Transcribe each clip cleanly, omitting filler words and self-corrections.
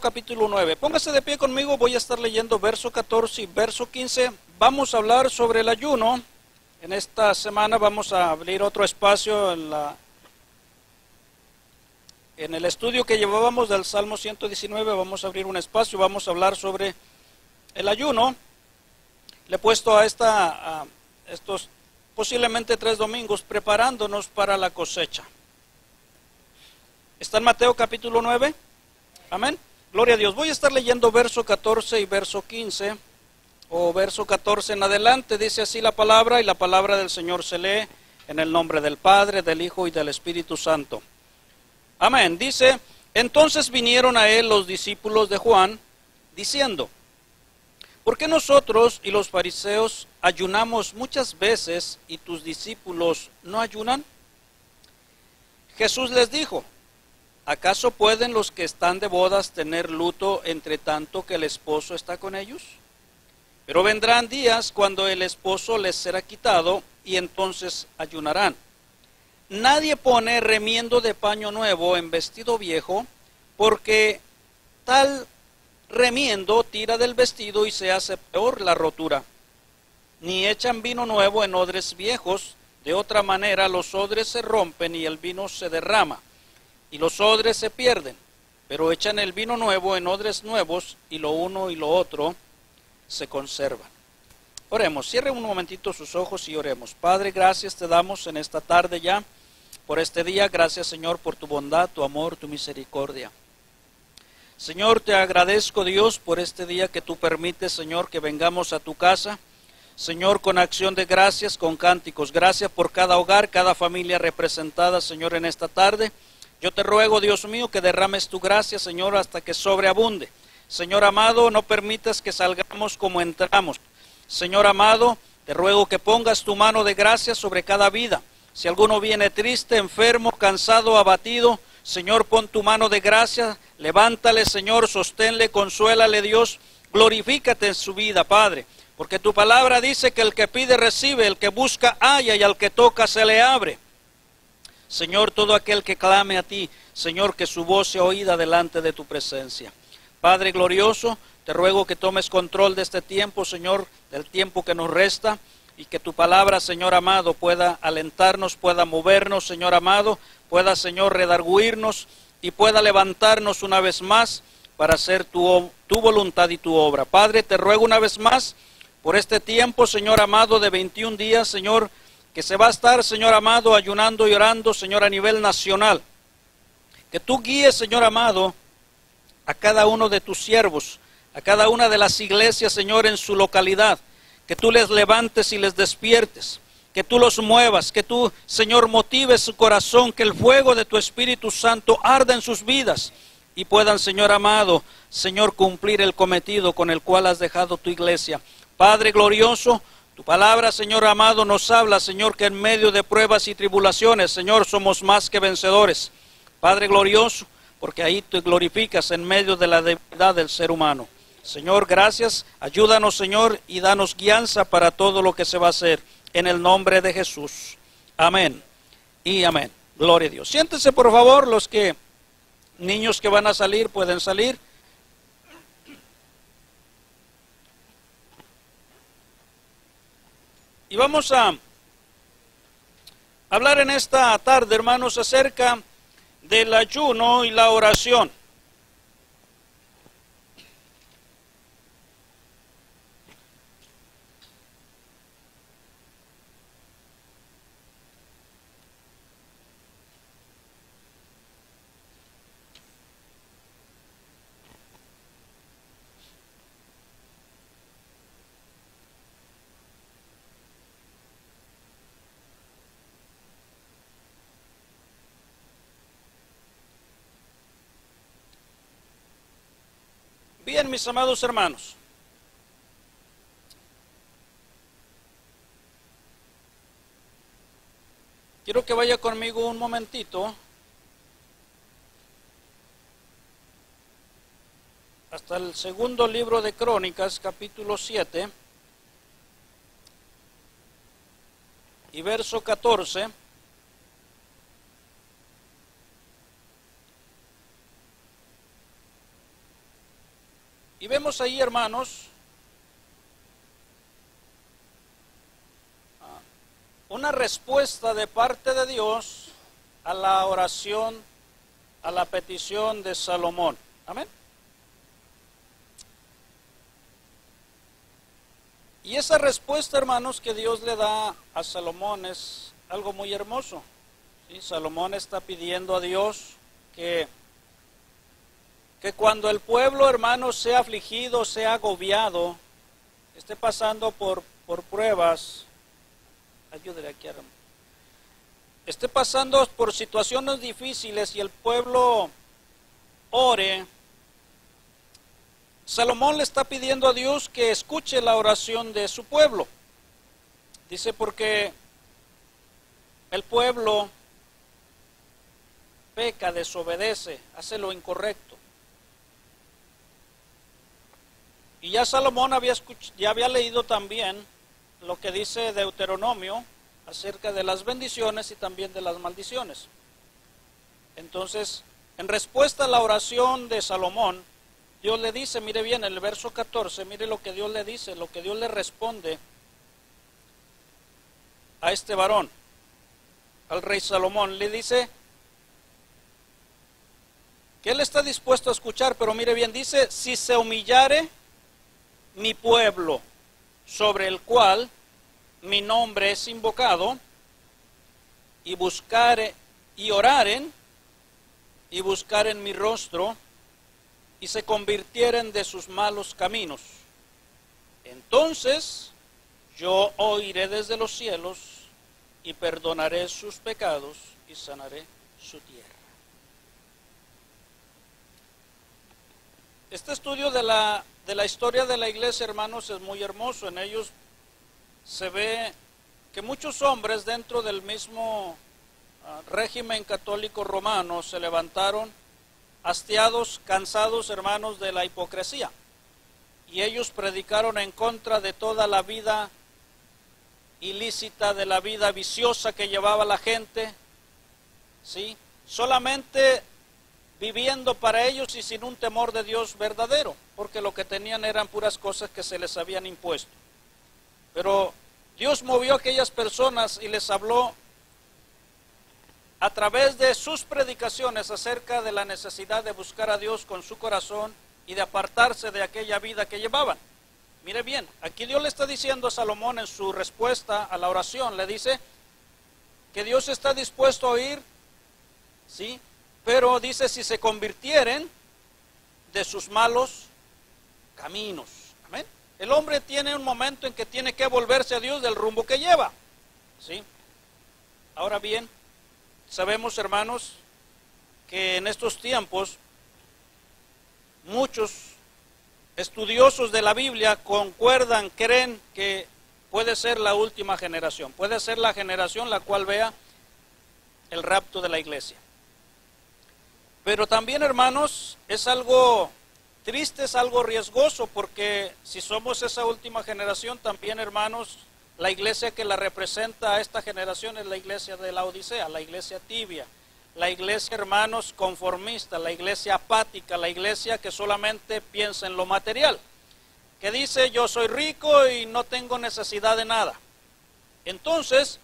capítulo 9. Póngase de pie conmigo, voy a estar leyendo verso 14 y verso 15. Vamos a hablar sobre el ayuno. En esta semana vamos a abrir otro espacio en el estudio que llevábamos del Salmo 119. Vamos a abrir un espacio, vamos a hablar sobre el ayuno. Le he puesto a estos posiblemente 3 domingos preparándonos para la cosecha. ¿Está en Mateo capítulo 9? Amén. Gloria a Dios. Voy a estar leyendo verso 14 y verso 15, o verso 14 en adelante. Dice así la palabra, y la palabra del Señor se lee en el nombre del Padre, del Hijo y del Espíritu Santo. Amén. Dice, entonces vinieron a él los discípulos de Juan, diciendo, ¿por qué nosotros y los fariseos ayunamos muchas veces y tus discípulos no ayunan? Jesús les dijo, ¿acaso pueden los que están de bodas tener luto entre tanto que el esposo está con ellos? Pero vendrán días cuando el esposo les será quitado y entonces ayunarán. Nadie pone remiendo de paño nuevo en vestido viejo, porque tal remiendo tira del vestido y se hace peor la rotura. Ni echan vino nuevo en odres viejos, de otra manera los odres se rompen y el vino se derrama, y los odres se pierden, pero echan el vino nuevo en odres nuevos, y lo uno y lo otro se conservan. Oremos, cierre un momentito sus ojos y oremos. Padre, gracias te damos en esta tarde ya, por este día. Gracias, Señor, por tu bondad, tu amor, tu misericordia. Señor, te agradezco, Dios, por este día que tú permites, Señor, que vengamos a tu casa. Señor, con acción de gracias, con cánticos. Gracias por cada hogar, cada familia representada, Señor, en esta tarde. Yo te ruego, Dios mío, que derrames tu gracia, Señor, hasta que sobreabunde. Señor amado, no permitas que salgamos como entramos. Señor amado, te ruego que pongas tu mano de gracia sobre cada vida. Si alguno viene triste, enfermo, cansado, abatido, Señor, pon tu mano de gracia, levántale, Señor, sosténle, consuélale, Dios, glorifícate en su vida, Padre. Porque tu palabra dice que el que pide recibe, el que busca halla y al que toca se le abre. Señor, todo aquel que clame a ti, Señor, que su voz sea oída delante de tu presencia. Padre glorioso, te ruego que tomes control de este tiempo, Señor, del tiempo que nos resta, y que tu palabra, Señor amado, pueda alentarnos, pueda movernos, Señor amado, pueda, Señor, redarguirnos y pueda levantarnos una vez más para hacer tu voluntad y tu obra. Padre, te ruego una vez más por este tiempo, Señor amado, de 21 días, Señor, que se va a estar, Señor amado, ayunando y orando, Señor, a nivel nacional. Que tú guíes, Señor amado, a cada uno de tus siervos, a cada una de las iglesias, Señor, en su localidad. Que tú les levantes y les despiertes, que tú los muevas, que tú, Señor, motives su corazón, que el fuego de tu Espíritu Santo arda en sus vidas y puedan, Señor amado, Señor, cumplir el cometido con el cual has dejado tu iglesia. Padre glorioso, tu palabra, Señor amado, nos habla, Señor, que en medio de pruebas y tribulaciones, Señor, somos más que vencedores. Padre glorioso, porque ahí te glorificas en medio de la debilidad del ser humano. Señor, gracias, ayúdanos, Señor, y danos guianza para todo lo que se va a hacer, en el nombre de Jesús. Amén y amén. Gloria a Dios. Siéntense, por favor, los niños que van a salir pueden salir. Y vamos a hablar en esta tarde, hermanos, acerca del ayuno y la oración. Bien, mis amados hermanos, quiero que vaya conmigo un momentito hasta el segundo libro de Crónicas, capítulo 7 y verso 14. Y vemos ahí, hermanos, una respuesta de parte de Dios a la oración, a la petición de Salomón. Amén. Y esa respuesta, hermanos, que Dios le da a Salomón es algo muy hermoso. ¿Sí? Salomón está pidiendo a Dios que cuando el pueblo, hermanos, sea afligido, sea agobiado, esté pasando por pruebas, ayúdale aquí, hermano, esté pasando por situaciones difíciles y el pueblo ore, Salomón le está pidiendo a Dios que escuche la oración de su pueblo. Dice, porque el pueblo peca, desobedece, hace lo incorrecto. Y ya Salomón ya había leído también lo que dice Deuteronomio acerca de las bendiciones y también de las maldiciones. Entonces, en respuesta a la oración de Salomón, Dios le dice, mire bien, en el verso 14, mire lo que Dios le dice, lo que Dios le responde a este varón, al rey Salomón. Le dice que él está dispuesto a escuchar, pero mire bien, dice, si se humillare mi pueblo, sobre el cual mi nombre es invocado, y buscare y oraren, y buscaren mi rostro, y se convirtieren de sus malos caminos, entonces yo oiré desde los cielos, y perdonaré sus pecados, y sanaré su tierra. Este estudio de la historia de la iglesia, hermanos, es muy hermoso. En ellos se ve que muchos hombres dentro del mismo régimen católico romano se levantaron hastiados, cansados, hermanos, de la hipocresía. Y ellos predicaron en contra de toda la vida ilícita, de la vida viciosa que llevaba la gente, ¿sí? Solamente viviendo para ellos y sin un temor de Dios verdadero, porque lo que tenían eran puras cosas que se les habían impuesto. Pero Dios movió a aquellas personas y les habló a través de sus predicaciones acerca de la necesidad de buscar a Dios con su corazón y de apartarse de aquella vida que llevaban. Mire bien, aquí Dios le está diciendo a Salomón en su respuesta a la oración, le dice que Dios está dispuesto a oír, ¿sí? Pero dice, si se convirtieren de sus malos caminos. Amén. El hombre tiene un momento en que tiene que volverse a Dios del rumbo que lleva, ¿sí? Ahora bien, sabemos, hermanos, que en estos tiempos muchos estudiosos de la Biblia concuerdan, creen que puede ser la última generación, puede ser la generación la cual vea el rapto de la iglesia. Pero también, hermanos, es algo triste, es algo riesgoso, porque si somos esa última generación, también, hermanos, la iglesia que la representa a esta generación es la iglesia de la Odisea, la iglesia tibia, la iglesia, hermanos, conformista, la iglesia apática, la iglesia que solamente piensa en lo material, que dice, yo soy rico y no tengo necesidad de nada. Entonces,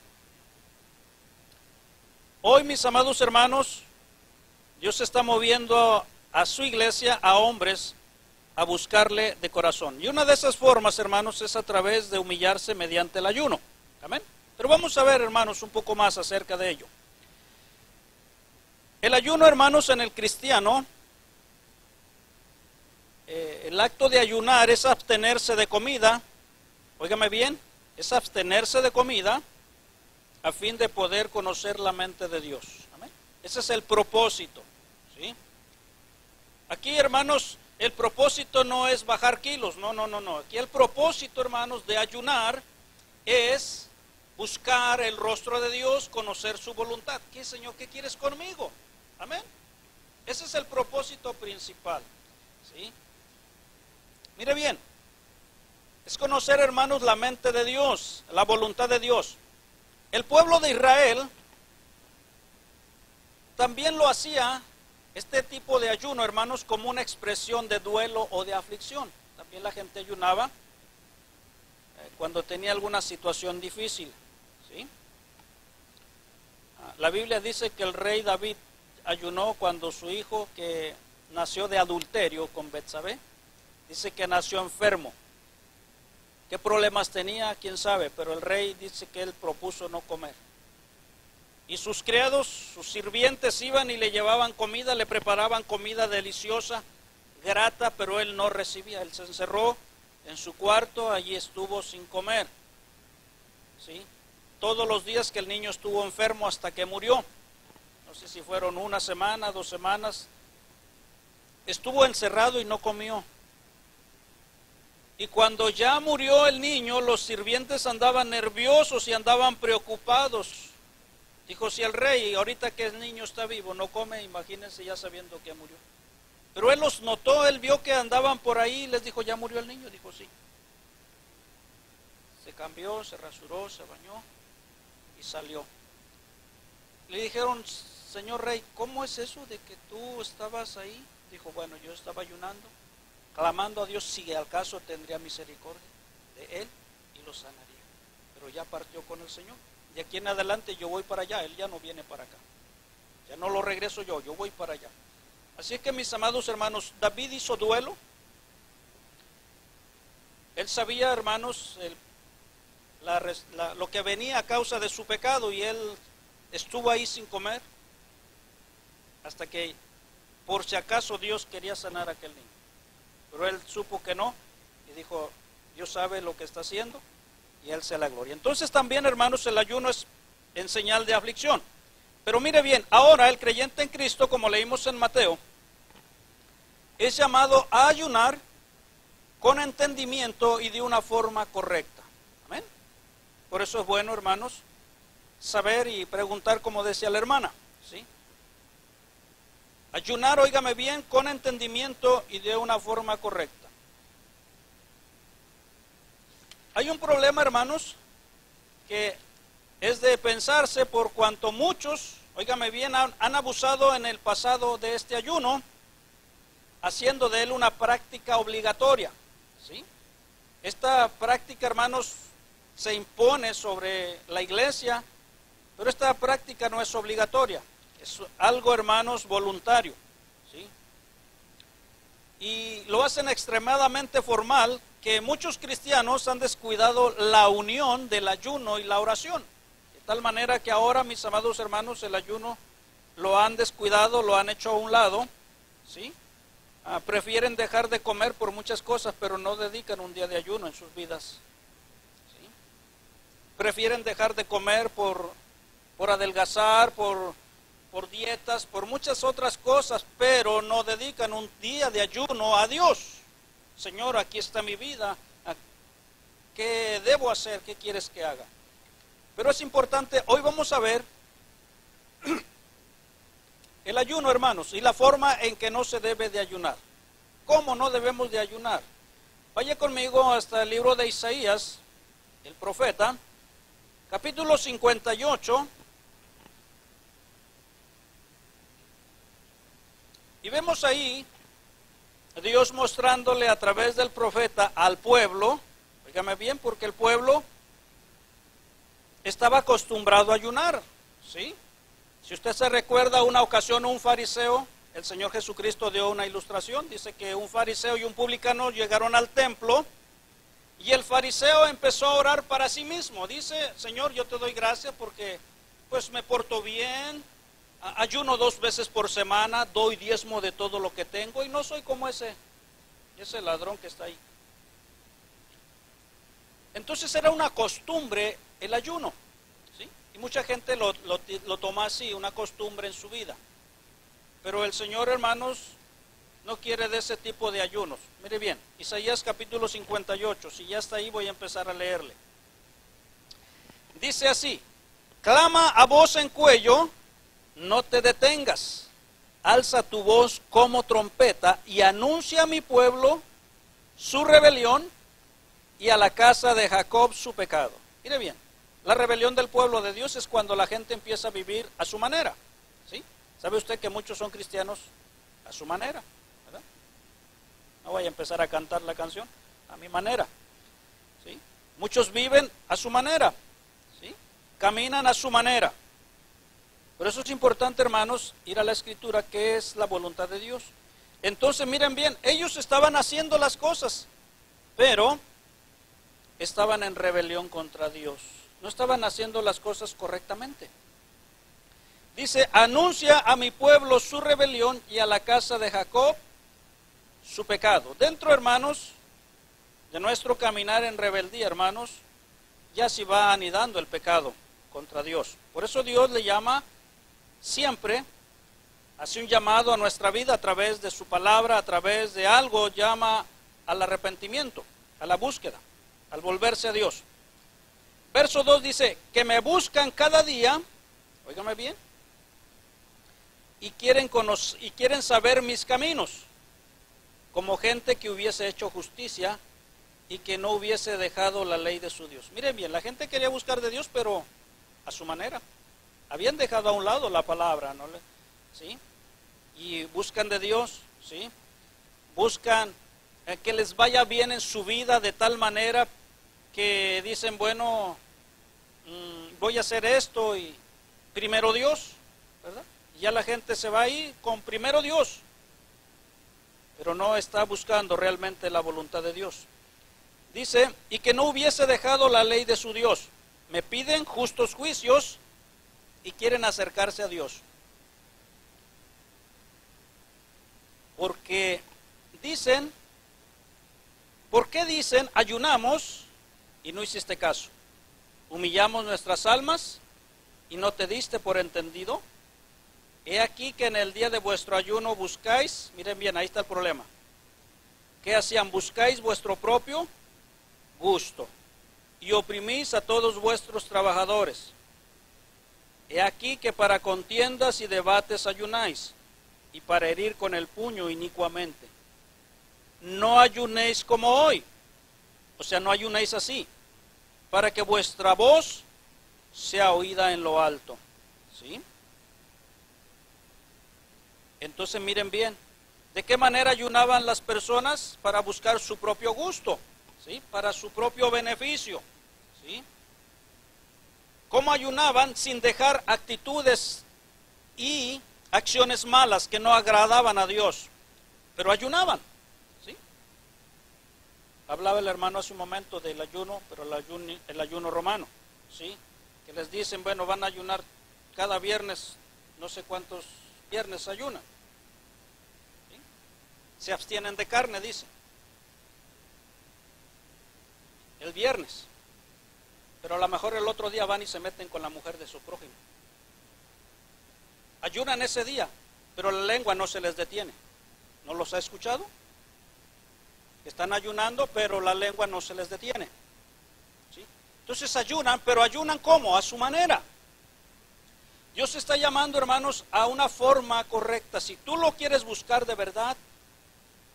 hoy, mis amados hermanos, Dios está moviendo a su iglesia, a hombres, a buscarle de corazón. Y una de esas formas, hermanos, es a través de humillarse mediante el ayuno. Amén. Pero vamos a ver, hermanos, un poco más acerca de ello. El ayuno, hermanos, en el cristiano, el acto de ayunar es abstenerse de comida, óigame bien, es abstenerse de comida a fin de poder conocer la mente de Dios. Amén. Ese es el propósito, ¿sí? Aquí, hermanos, el propósito no es bajar kilos, no. Aquí el propósito, hermanos, de ayunar es buscar el rostro de Dios, conocer su voluntad. ¿Qué, Señor, qué quieres conmigo? Amén. Ese es el propósito principal, ¿sí? Mire bien, es conocer, hermanos, la mente de Dios, la voluntad de Dios. El pueblo de Israel también lo hacía este tipo de ayuno, hermanos, como una expresión de duelo o de aflicción. También la gente ayunaba cuando tenía alguna situación difícil, ¿sí? La Biblia dice que el rey David ayunó cuando su hijo, que nació de adulterio con Betsabé, dice que nació enfermo. ¿Qué problemas tenía? Quién sabe, pero el rey dice que él propuso no comer. Y sus criados, sus sirvientes iban y le llevaban comida, le preparaban comida deliciosa, grata, pero él no recibía. Él se encerró en su cuarto, allí estuvo sin comer, ¿sí? Todos los días que el niño estuvo enfermo hasta que murió. No sé si fueron 1 semana, 2 semanas. Estuvo encerrado y no comió. Y cuando ya murió el niño, los sirvientes andaban nerviosos y andaban preocupados. Dijo, si el rey, ahorita que el niño está vivo, no come, imagínense ya sabiendo que murió. Pero él los notó, él vio que andaban por ahí y les dijo, ¿ya murió el niño? Dijo, sí. Se cambió, se rasuró, se bañó y salió. Le dijeron, señor rey, ¿cómo es eso de que tú estabas ahí? Dijo, bueno, yo estaba ayunando, clamando a Dios si al caso tendría misericordia de él y lo sanaría. Pero ya partió con el Señor. De aquí en adelante yo voy para allá, él ya no viene para acá. Ya no lo regreso yo voy para allá. Así que mis amados hermanos, David hizo duelo. Él sabía, hermanos, lo que venía a causa de su pecado y él estuvo ahí sin comer hasta que por si acaso Dios quería sanar a aquel niño. Pero él supo que no y dijo, Dios sabe lo que está haciendo y él se la gloria. Entonces también, hermanos, el ayuno es en señal de aflicción. Pero mire bien, ahora el creyente en Cristo, como leímos en Mateo, es llamado a ayunar con entendimiento y de una forma correcta. Amén. Por eso es bueno, hermanos, saber y preguntar, como decía la hermana, ¿sí? Ayunar, óigame bien, con entendimiento y de una forma correcta. Hay un problema, hermanos, que es de pensarse por cuanto muchos, óigame bien, han abusado en el pasado de este ayuno, haciendo de él una práctica obligatoria, ¿sí? Esta práctica, hermanos, se impone sobre la iglesia, pero esta práctica no es obligatoria, es algo, hermanos, voluntario, ¿sí? Y lo hacen extremadamente formal, que muchos cristianos han descuidado la unión del ayuno y la oración, de tal manera que ahora, mis amados hermanos, el ayuno lo han descuidado, lo han hecho a un lado, ¿sí? Prefieren dejar de comer por muchas cosas, pero no dedican un día de ayuno en sus vidas, ¿sí? Prefieren dejar de comer por adelgazar, por dietas, por muchas otras cosas, pero no dedican un día de ayuno a Dios. Señor, aquí está mi vida, ¿qué debo hacer? ¿Qué quieres que haga? Pero es importante, hoy vamos a ver el ayuno, hermanos, y la forma en que no se debe de ayunar. ¿Cómo no debemos de ayunar? Vaya conmigo hasta el libro de Isaías, el profeta, capítulo 58, y vemos ahí Dios mostrándole a través del profeta al pueblo, óigame bien, porque el pueblo estaba acostumbrado a ayunar, ¿sí? Si usted se recuerda, una ocasión un fariseo, el Señor Jesucristo dio una ilustración, dice que un fariseo y un publicano llegaron al templo y el fariseo empezó a orar para sí mismo. Dice, Señor, yo te doy gracias porque pues me porto bien, ayuno 2 veces por semana, doy diezmo de todo lo que tengo y no soy como ese ladrón que está ahí. Entonces era una costumbre el ayuno, ¿sí? Y mucha gente lo toma así, una costumbre en su vida. Pero el Señor, hermanos, no quiere de ese tipo de ayunos. Mire bien, Isaías capítulo 58, si ya está ahí voy a empezar a leerle. Dice así, clama a voz en cuello, no te detengas, alza tu voz como trompeta y anuncia a mi pueblo su rebelión y a la casa de Jacob su pecado. Mire bien, la rebelión del pueblo de Dios es cuando la gente empieza a vivir a su manera, ¿sí? ¿Sabe usted que muchos son cristianos a su manera, ¿verdad? No voy a empezar a cantar la canción a mi manera, ¿sí? Muchos viven a su manera, ¿sí? Caminan a su manera. Por eso es importante, hermanos, ir a la Escritura, que es la voluntad de Dios. Entonces, miren bien, ellos estaban haciendo las cosas, pero estaban en rebelión contra Dios. No estaban haciendo las cosas correctamente. Dice, anuncia a mi pueblo su rebelión y a la casa de Jacob su pecado. Dentro, hermanos, de nuestro caminar en rebeldía, hermanos, ya se va anidando el pecado contra Dios. Por eso Dios le llama siempre, hace un llamado a nuestra vida a través de su palabra, a través de algo, llama al arrepentimiento, a la búsqueda, al volverse a Dios. Verso 2 dice, que me buscan cada día, óigame bien, y quieren saber mis caminos, como gente que hubiese hecho justicia y que no hubiese dejado la ley de su Dios. Miren bien, la gente quería buscar de Dios, pero a su manera. Habían dejado a un lado la palabra, ¿no? ¿Sí? Y buscan de Dios, ¿sí? Buscan que les vaya bien en su vida de tal manera que dicen, bueno, voy a hacer esto y primero Dios, ¿verdad? Y ya la gente se va ahí con primero Dios, pero no está buscando realmente la voluntad de Dios. Dice, y que no hubiese dejado la ley de su Dios. Me piden justos juicios y quieren acercarse a Dios. Porque dicen, ¿por qué dicen ayunamos y no hiciste caso? Humillamos nuestras almas y no te diste por entendido. He aquí que en el día de vuestro ayuno buscáis, miren bien, ahí está el problema. ¿Qué hacían? Buscáis vuestro propio gusto y oprimís a todos vuestros trabajadores. He aquí que para contiendas y debates ayunáis, y para herir con el puño inicuamente. No ayunéis como hoy, o sea, no ayunéis así, para que vuestra voz sea oída en lo alto. ¿Sí? Entonces miren bien, ¿de qué manera ayunaban las personas? Para buscar su propio gusto, ¿sí? Para su propio beneficio, ¿sí? ¿Cómo ayunaban? Sin dejar actitudes y acciones malas que no agradaban a Dios, pero ayunaban, ¿sí? Hablaba el hermano hace un momento del ayuno, pero el ayuno romano, ¿sí? Que les dicen, bueno, van a ayunar cada viernes, no sé cuántos viernes ayunan, ¿sí? Se abstienen de carne, dice, el viernes, pero a lo mejor el otro día van y se meten con la mujer de su prójimo. Ayunan ese día, pero la lengua no se les detiene. ¿No los ha escuchado? Están ayunando, pero la lengua no se les detiene, ¿sí? Entonces ayunan, pero ayunan ¿cómo? A su manera. Dios está llamando, hermanos, a una forma correcta. Si tú lo quieres buscar de verdad,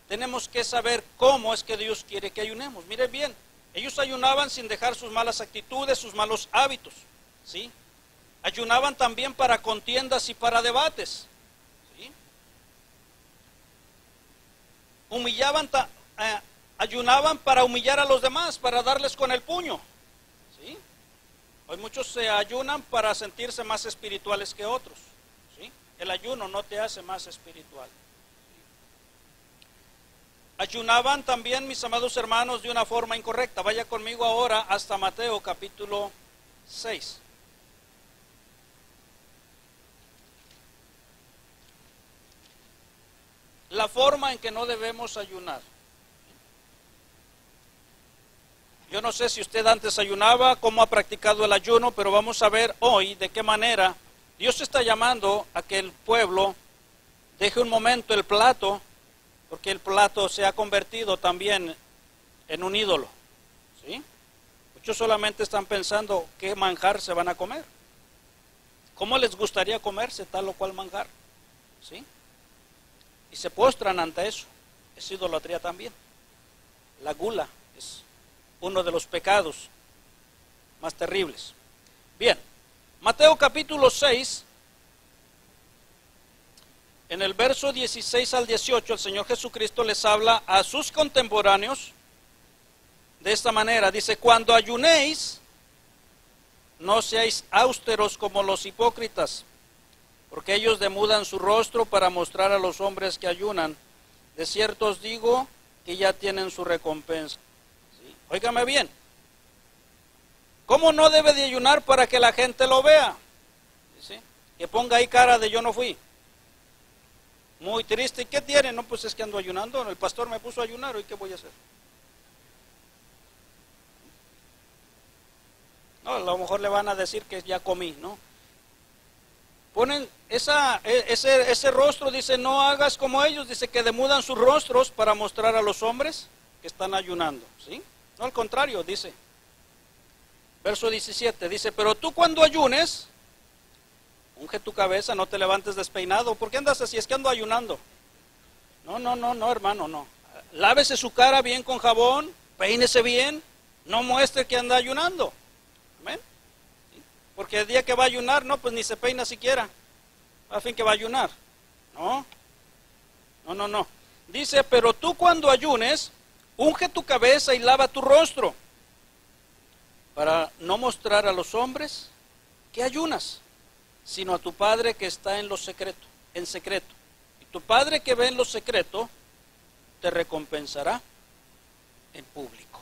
tenemos que saber cómo es que Dios quiere que ayunemos. Miren bien, ellos ayunaban sin dejar sus malas actitudes, sus malos hábitos, ¿sí? Ayunaban también para contiendas y para debates, ¿sí? Ayunaban para humillar a los demás, para darles con el puño, ¿sí? Hoy muchos se ayunan para sentirse más espirituales que otros, ¿sí? El ayuno no te hace más espiritual. Ayunaban también, mis amados hermanos, de una forma incorrecta. Vaya conmigo ahora hasta Mateo capítulo 6. La forma en que no debemos ayunar. Yo no sé si usted antes ayunaba, cómo ha practicado el ayuno, pero vamos a ver hoy de qué manera Dios está llamando a que el pueblo deje un momento el plato, porque el plato se ha convertido también en un ídolo, ¿sí? Muchos solamente están pensando qué manjar se van a comer, cómo les gustaría comerse tal o cual manjar, ¿sí? Y se postran ante eso. Es idolatría también. La gula es uno de los pecados más terribles. Bien, Mateo capítulo 6, En el verso 16 al 18, el Señor Jesucristo les habla a sus contemporáneos de esta manera. Dice, cuando ayunéis, no seáis austeros como los hipócritas, porque ellos demudan su rostro para mostrar a los hombres que ayunan. De cierto os digo que ya tienen su recompensa. ¿Sí? Óigame bien. ¿Cómo no debe de ayunar para que la gente lo vea? ¿Sí? Que ponga ahí cara de yo no fui. Muy triste. ¿Y qué tiene? No, pues es que ando ayunando. El pastor me puso a ayunar. ¿Y qué voy a hacer? No, a lo mejor le van a decir que ya comí, ¿no? Ponen ese rostro, dice, no hagas como ellos, dice que demudan sus rostros para mostrar a los hombres que están ayunando, ¿sí? No, al contrario, dice, verso 17, dice, pero tú cuando ayunes, unge tu cabeza, no te levantes despeinado. ¿Por qué andas así? Es que ando ayunando. No, hermano, no. Lávese su cara bien con jabón, peínese bien, no muestre que anda ayunando. Amén. Porque el día que va a ayunar, no, pues ni se peina siquiera, a fin que va a ayunar. No. Dice, pero tú cuando ayunes, unge tu cabeza y lava tu rostro, para no mostrar a los hombres que ayunas, sino a tu Padre que está en lo secreto, en secreto. Y tu Padre que ve en lo secreto, te recompensará en público.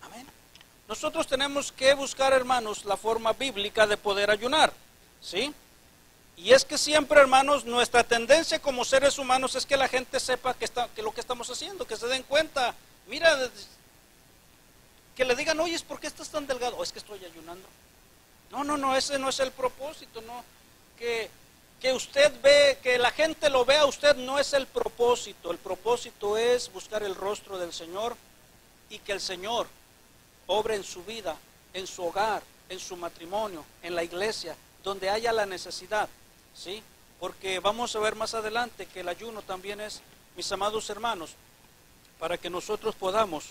Amén. Nosotros tenemos que buscar, hermanos, la forma bíblica de poder ayunar, ¿sí? Y es que siempre, hermanos, nuestra tendencia como seres humanos es que la gente sepa que lo que estamos haciendo, que se den cuenta. Mira, que le digan, oye, ¿por qué estás tan delgado? Oh, es que estoy ayunando. No, ese no es el propósito, no. Que usted ve, que la gente lo vea a usted no es el propósito. El propósito es buscar el rostro del Señor y que el Señor obre en su vida, en su hogar, en su matrimonio, en la iglesia, donde haya la necesidad, ¿sí? Porque vamos a ver más adelante que el ayuno también es, mis amados hermanos, para que nosotros podamos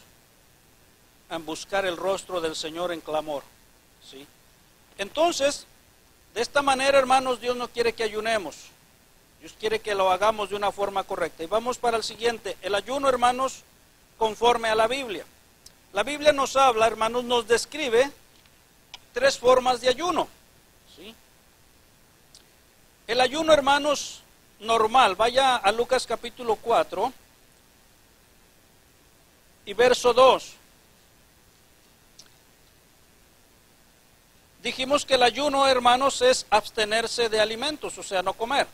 buscar el rostro del Señor en clamor, ¿sí? Entonces, de esta manera, hermanos, Dios no quiere que ayunemos. Dios quiere que lo hagamos de una forma correcta. Y vamos para el siguiente. El ayuno, hermanos, conforme a la Biblia. La Biblia nos habla, hermanos, nos describe 3 formas de ayuno, ¿sí? El ayuno, hermanos, normal. Vaya a Lucas capítulo 4 y verso 2. Dijimos que el ayuno, hermanos, es abstenerse de alimentos, o sea, no comer.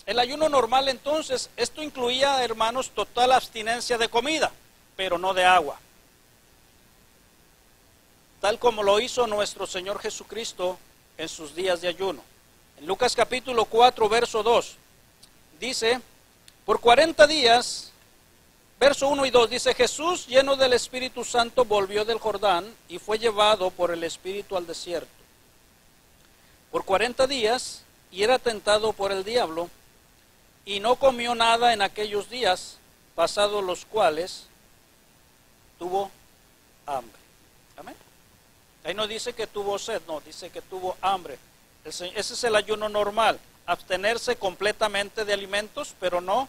El ayuno normal, entonces, esto incluía, hermanos, total abstinencia de comida, pero no de agua. Tal como lo hizo nuestro Señor Jesucristo en sus días de ayuno. En Lucas capítulo 4, verso 2, dice, por 40 días, verso 1 y 2, dice, Jesús, lleno del Espíritu Santo, volvió del Jordán y fue llevado por el Espíritu al desierto. Por 40 días, y era tentado por el diablo, y no comió nada en aquellos días, pasados los cuales tuvo hambre. Amén. Ahí no dice que tuvo sed, no, dice que tuvo hambre. Ese es el ayuno normal, abstenerse completamente de alimentos, pero no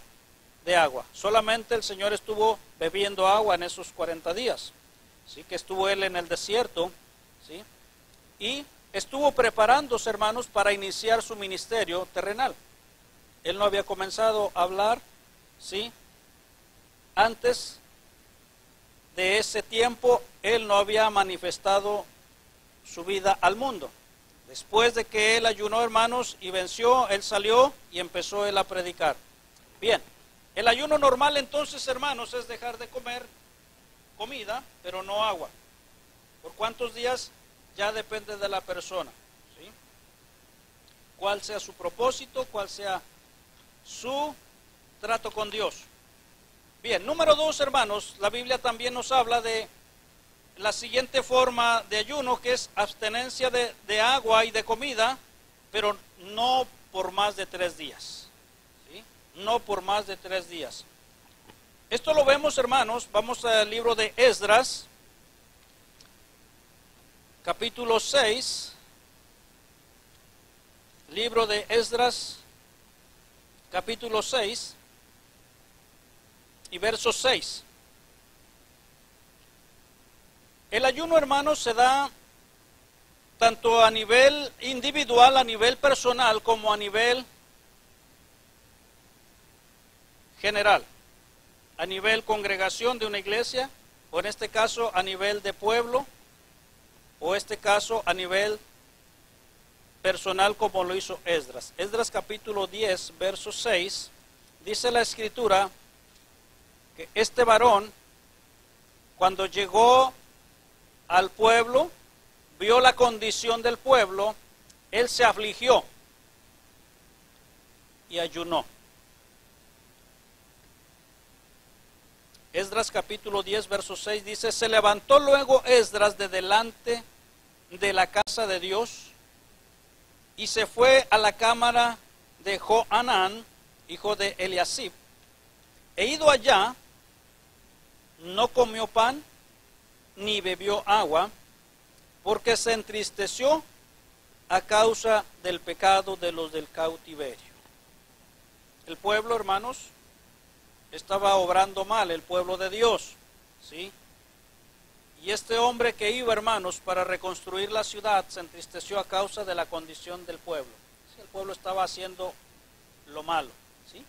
de agua. Solamente el Señor estuvo bebiendo agua en esos 40 días. ¿Sí? Que estuvo Él en el desierto, ¿sí? Y estuvo preparándose, hermanos, para iniciar su ministerio terrenal. Él no había comenzado a hablar, ¿sí? Antes de ese tiempo, Él no había manifestado su vida al mundo. Después de que Él ayunó, hermanos, y venció, Él salió y empezó Él a predicar. Bien, el ayuno normal entonces, hermanos, es dejar de comer comida, pero no agua. ¿Por cuántos días? Ya depende de la persona, ¿sí? Cuál sea su propósito, cuál sea su trato con Dios. Bien, número 2, hermanos, la Biblia también nos habla de la siguiente forma de ayuno, que es abstenencia de agua y de comida, pero no por más de 3 días. ¿Sí? No por más de 3 días. Esto lo vemos, hermanos, vamos al libro de Esdras, capítulo 6, libro de Esdras, capítulo 6 y verso 6. El ayuno, hermanos, se da tanto a nivel individual, a nivel personal, como a nivel general, a nivel congregación de una iglesia, o en este caso a nivel de pueblo, o este caso a nivel personal como lo hizo Esdras. Esdras capítulo 10, verso 6, dice la escritura que este varón, cuando llegó al pueblo, vio la condición del pueblo, él se afligió y ayunó. Esdras capítulo 10, verso 6 dice, se levantó luego Esdras de delante de la casa de Dios y se fue a la cámara de Johanán, hijo de Eliasib. E ido allá, no comió pan ni bebió agua, porque se entristeció a causa del pecado de los del cautiverio. El pueblo, hermanos, estaba obrando mal, el pueblo de Dios, ¿sí? Y este hombre que iba, hermanos, para reconstruir la ciudad, se entristeció a causa de la condición del pueblo. ¿Sí? El pueblo estaba haciendo lo malo, ¿sí?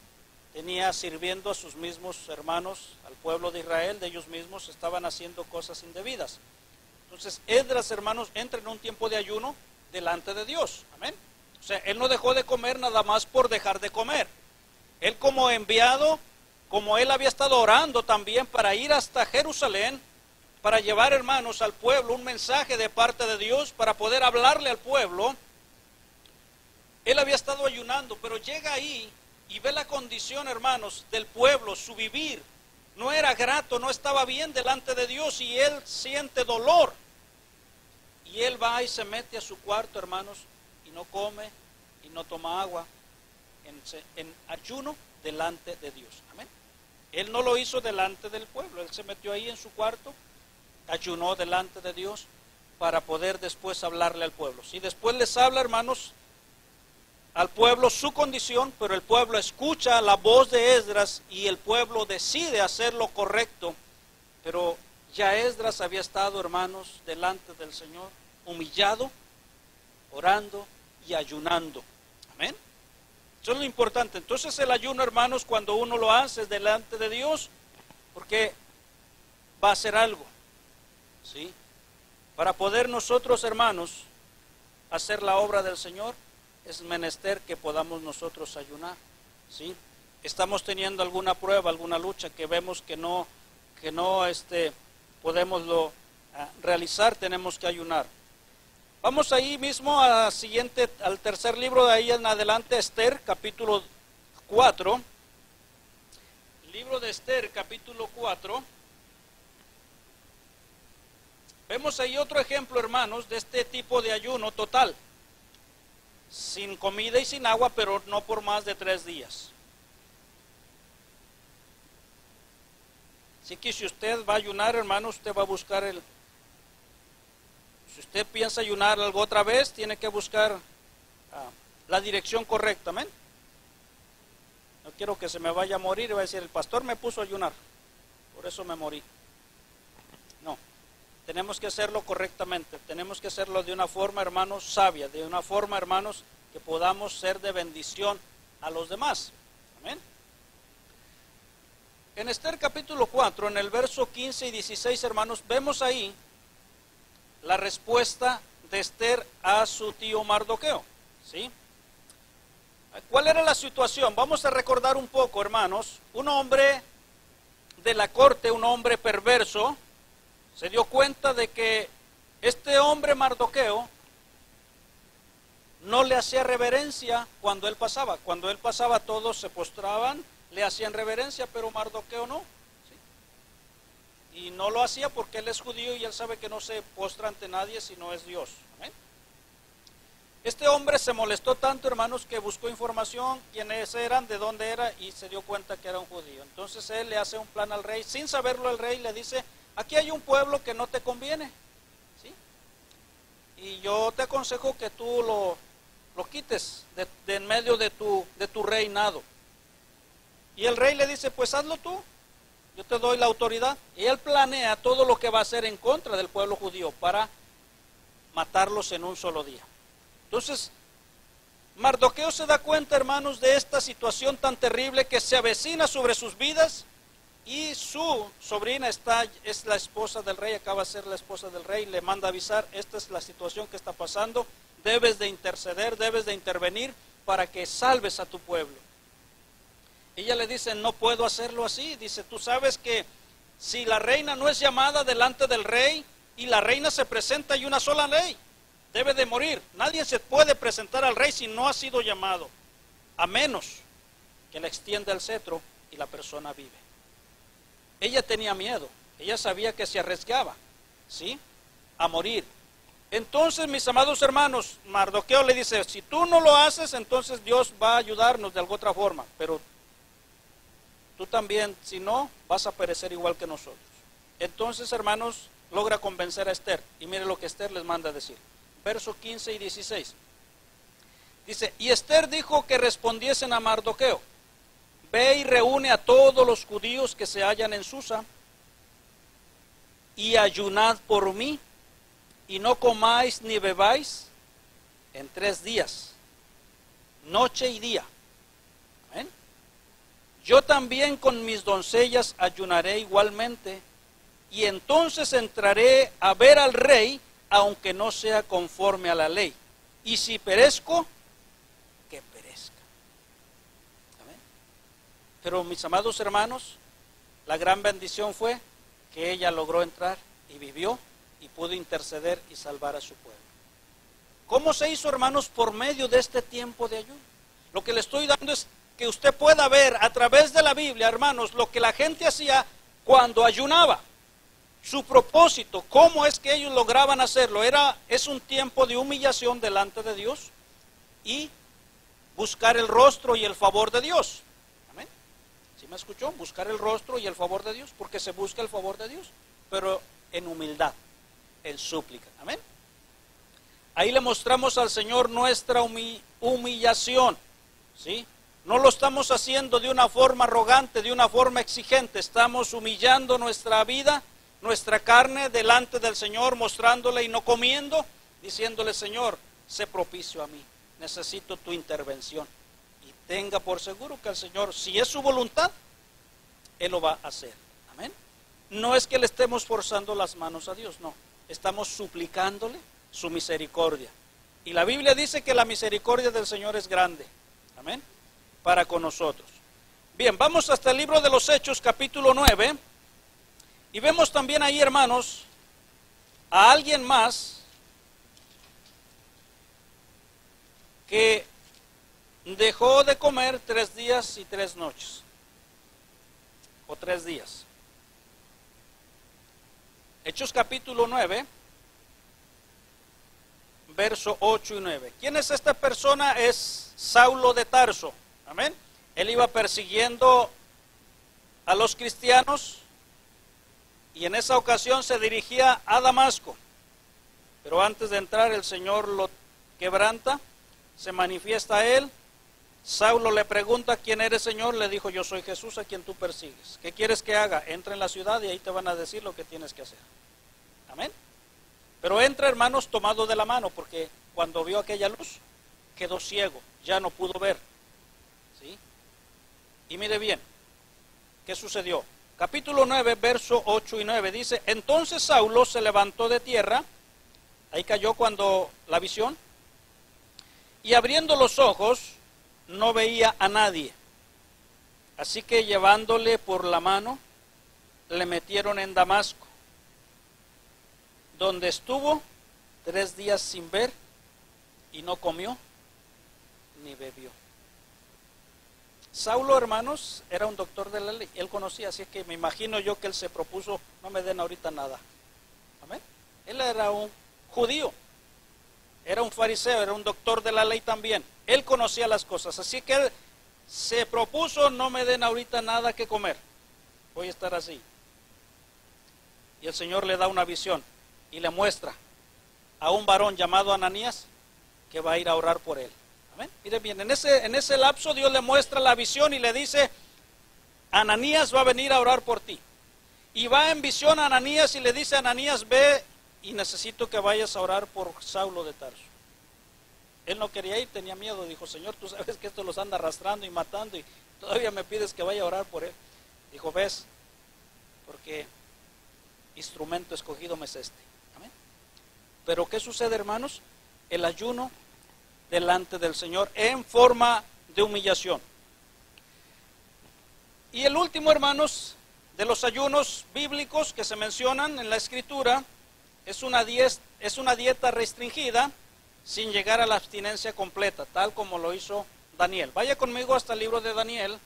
Tenía sirviendo a sus mismos hermanos, al pueblo de Israel, de ellos mismos estaban haciendo cosas indebidas. Entonces, Esdras, hermanos, entra en un tiempo de ayuno delante de Dios, amén. O sea, él no dejó de comer nada más por dejar de comer. Él como enviado, como él había estado orando también para ir hasta Jerusalén, para llevar, hermanos, al pueblo un mensaje de parte de Dios, para poder hablarle al pueblo, él había estado ayunando, pero llega ahí y ve la condición, hermanos, del pueblo, su vivir. No era grato, no estaba bien delante de Dios y él siente dolor. Y él va y se mete a su cuarto, hermanos, y no come y no toma agua en ayuno delante de Dios. Amén. Él no lo hizo delante del pueblo, él se metió ahí en su cuarto, ayunó delante de Dios para poder después hablarle al pueblo. Si después les habla, hermanos, al pueblo su condición, pero el pueblo escucha la voz de Esdras y el pueblo decide hacer lo correcto, pero ya Esdras había estado, hermanos, delante del Señor, humillado, orando y ayunando. Amén. Eso es lo importante. Entonces el ayuno, hermanos, cuando uno lo hace delante de Dios, porque va a hacer algo, ¿sí? Para poder nosotros, hermanos, hacer la obra del Señor, es menester que podamos nosotros ayunar, ¿sí? Estamos teniendo alguna prueba, alguna lucha que vemos que no podemos realizar, tenemos que ayunar. Vamos ahí mismo al tercer libro, de ahí en adelante, Esther, capítulo 4. Libro de Esther, capítulo 4. Vemos ahí otro ejemplo, hermanos, de este tipo de ayuno total. Sin comida y sin agua, pero no por más de 3 días. Así que si usted va a ayunar, hermano, usted va a buscar si usted piensa ayunar algo otra vez, tiene que buscar la dirección correcta, amén. No quiero que se me vaya a morir y va a decir, el pastor me puso a ayunar, por eso me morí. No, tenemos que hacerlo correctamente, tenemos que hacerlo de una forma, hermanos, sabia, de una forma, hermanos, que podamos ser de bendición a los demás, amén. En Esther capítulo 4, en el verso 15 y 16, hermanos, vemos ahí la respuesta de Esther a su tío Mardoqueo, ¿sí? ¿Cuál era la situación? Vamos a recordar un poco, hermanos. Un hombre de la corte, un hombre perverso, se dio cuenta de que este hombre Mardoqueo no le hacía reverencia cuando él pasaba. Cuando él pasaba todos se postraban, le hacían reverencia, pero Mardoqueo no. Y no lo hacía porque él es judío y él sabe que no se postra ante nadie si no es Dios. ¿Amén? Este hombre se molestó tanto, hermanos, que buscó información, quiénes eran, de dónde era, y se dio cuenta que era un judío. Entonces él le hace un plan al rey, sin saberlo el rey le dice, aquí hay un pueblo que no te conviene, ¿sí? Y yo te aconsejo que tú lo quites de en medio de tu reinado. Y el rey le dice, pues hazlo tú, yo te doy la autoridad. Y él planea todo lo que va a hacer en contra del pueblo judío para matarlos en un solo día. Entonces, Mardoqueo se da cuenta, hermanos, de esta situación tan terrible que se avecina sobre sus vidas, y su sobrina es la esposa del rey, acaba de ser la esposa del rey, le manda avisar, esta es la situación que está pasando, debes de interceder, debes de intervenir para que salves a tu pueblo. Ella le dice, no puedo hacerlo así. Dice, tú sabes que si la reina no es llamada delante del rey y la reina se presenta, hay una sola ley, debe de morir. Nadie se puede presentar al rey si no ha sido llamado, a menos que le extienda el cetro y la persona vive. Ella tenía miedo, ella sabía que se arriesgaba, ¿sí?, a morir. Entonces, mis amados hermanos, Mardoqueo le dice, si tú no lo haces, entonces Dios va a ayudarnos de alguna otra forma, pero tú también, si no, vas a perecer igual que nosotros. Entonces, hermanos, logra convencer a Esther, y mire lo que Esther les manda a decir. Versos 15 y 16. Dice, y Esther dijo que respondiesen a Mardoqueo, ve y reúne a todos los judíos que se hallan en Susa, y ayunad por mí, y no comáis ni bebáis en 3 días, noche y día. ¿Amén? Yo también con mis doncellas ayunaré igualmente, y entonces entraré a ver al rey, aunque no sea conforme a la ley. Y si perezco, que perezca. ¿Amén? Pero mis amados hermanos, la gran bendición fue que ella logró entrar y vivió y pudo interceder y salvar a su pueblo. ¿Cómo se hizo, hermanos? Por medio de este tiempo de ayuno. Lo que le estoy dando es que usted pueda ver a través de la Biblia, hermanos, lo que la gente hacía cuando ayunaba. Su propósito, cómo es que ellos lograban hacerlo, es un tiempo de humillación delante de Dios y buscar el rostro y el favor de Dios. ¿Amén? ¿Sí me escuchó? Buscar el rostro y el favor de Dios, porque se busca el favor de Dios, pero en humildad, en súplica. Amén. Ahí le mostramos al Señor nuestra humillación, ¿sí? No lo estamos haciendo de una forma arrogante, de una forma exigente, estamos humillando nuestra vida, nuestra carne delante del Señor, mostrándole y no comiendo, diciéndole, Señor, sé propicio a mí, necesito tu intervención. Y tenga por seguro que el Señor, si es su voluntad, Él lo va a hacer. Amén. No es que le estemos forzando las manos a Dios, no, estamos suplicándole su misericordia. Y la Biblia dice que la misericordia del Señor es grande. Amén. Para con nosotros. Bien, vamos hasta el libro de los Hechos, capítulo 9. Y vemos también ahí, hermanos, a alguien más que dejó de comer 3 días y 3 noches. O 3 días. Hechos capítulo 9, verso 8 y 9. ¿Quién es esta persona? Es Saulo de Tarso. Amén. Él iba persiguiendo a los cristianos y en esa ocasión se dirigía a Damasco. Pero antes de entrar el Señor lo quebranta, se manifiesta a él. Saulo le pregunta, ¿quién eres, Señor? Le dijo, yo soy Jesús a quien tú persigues. ¿Qué quieres que haga? Entra en la ciudad y ahí te van a decir lo que tienes que hacer. Amén. Pero entra, hermanos, tomado de la mano, porque cuando vio aquella luz, quedó ciego, ya no pudo ver. ¿Sí? Y mire bien, ¿qué sucedió? Capítulo 9, verso 8 y 9 dice, entonces Saulo se levantó de tierra, ahí cayó cuando la visión, y abriendo los ojos, no veía a nadie. Así que llevándole por la mano, le metieron en Damasco, donde estuvo 3 días sin ver, y no comió, ni bebió. Saulo, hermanos, era un doctor de la ley, él conocía, así que me imagino yo que él se propuso, no me den ahorita nada. Amén. Él era un judío, era un fariseo, era un doctor de la ley también, él conocía las cosas, así que él se propuso, no me den ahorita nada que comer, voy a estar así. Y el Señor le da una visión y le muestra a un varón llamado Ananías que va a ir a orar por él. Amén. Mire bien, en ese lapso Dios le muestra la visión y le dice, Ananías va a venir a orar por ti. Y va en visión a Ananías y le dice a Ananías, ve y necesito que vayas a orar por Saulo de Tarso. Él no quería ir, tenía miedo, dijo, Señor, tú sabes que esto los anda arrastrando y matando y todavía me pides que vaya a orar por él. Dijo, ves, porque instrumento escogido me es este. Amén. Pero ¿qué sucede, hermanos? El ayuno delante del Señor en forma de humillación. Y el último, hermanos, de los ayunos bíblicos que se mencionan en la Escritura, es una dieta restringida sin llegar a la abstinencia completa, tal como lo hizo Daniel. Vaya conmigo hasta el libro de Daniel.